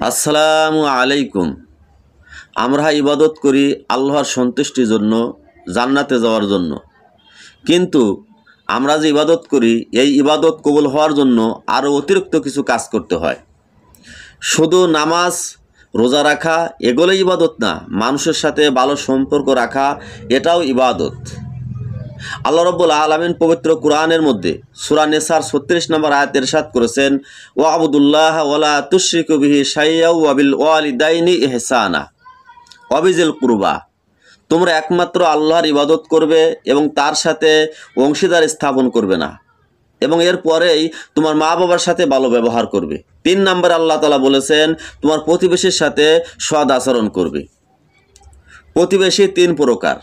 আসসালামু আলাইকুম। আমরা ইবাদত করি আল্লাহর সন্তুষ্টির জন্য, জান্নাতে যাওয়ার জন্য। কিন্তু আমরা যে ইবাদত করি এই ইবাদত কবুল হওয়ার জন্য আরও অতিরিক্ত কিছু কাজ করতে হয়। শুধু নামাজ রোজা রাখা এগুলোই ইবাদত না, মানুষের সাথে ভালো সম্পর্ক রাখা এটাও ইবাদত। আল্লাহ রাব্বুল আলামিন পবিত্র কোরআনের মধ্যে সূরা নিসার 36 নম্বর আয়াতে ইরশাদ করেছেন, ওয়া আবুদুল্লাহ ওয়ালা তুশরিকু বিহি শাইয়্যা ওয়া বিল ওয়ালিদাইনি ইহসানা ওয়া বিজিল কুরবা। তোমরা একমাত্র আল্লাহর ইবাদত করবে এবং তার সাথে অংশীদার স্থাপন করবে না, এবং এর পরেই তোমার মা বাবার সাথে ভালো ব্যবহার করবে। 3 নম্বর আল্লাহ তাআলা বলেছেন, তোমার প্রতিবেশীর সাথে সৎ আচরণ করবে। প্রতিবেশী 3 প্রকার: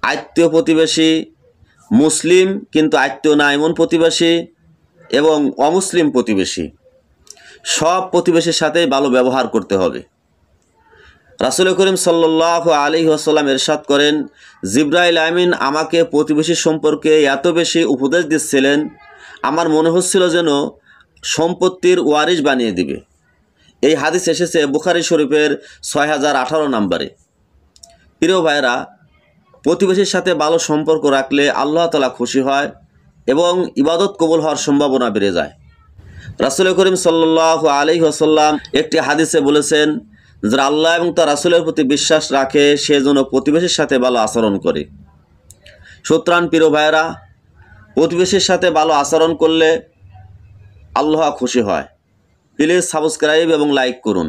আত্মীয় প্রতিবেশী, মুসলিম কিন্তু আত্মীয় না এমন প্রতিবেশী, এবং অমুসলিম প্রতিবেশী। সব প্রতিবেশীর সাথেই ভালো ব্যবহার করতে হবে। রাসূল করিম সাল্লাল্লাহু আলাইহি ওয়াসাল্লাম ইরশাদ করেন, জিবরাইল আমিন আমাকে প্রতিবেশী সম্পর্কে এত বেশি উপদেশ দিচ্ছিলেন, আমার মনে হচ্ছিল যেন সম্পত্তির ওয়ারিশ বানিয়ে দিবে। এই হাদিস এসেছে বুখারী শরীফের 6018 নম্বরে। প্রিয় ভাইরা, প্রতিবেশীর সাথে ভালো সম্পর্ক রাখলে আল্লাহ তাআলা খুশি হয় এবং ইবাদত কবুল হওয়ার সম্ভাবনা বেড়ে যায়। রাসূল করিম সাল্লাল্লাহু আলাইহি ওয়াসাল্লাম একটি হাদিসে বলেছেন, যারা আল্লাহ এবং তার রাসূলের প্রতি বিশ্বাস রাখে সে যেন প্রতিবেশীর সাথে ভালো আচরণ করে। সুতরাং প্রিয় ভাইরা, প্রতিবেশীর সাথে ভালো আচরণ করলে আল্লাহ খুশি হয়। প্লিজ সাবস্ক্রাইব এবং লাইক করুন।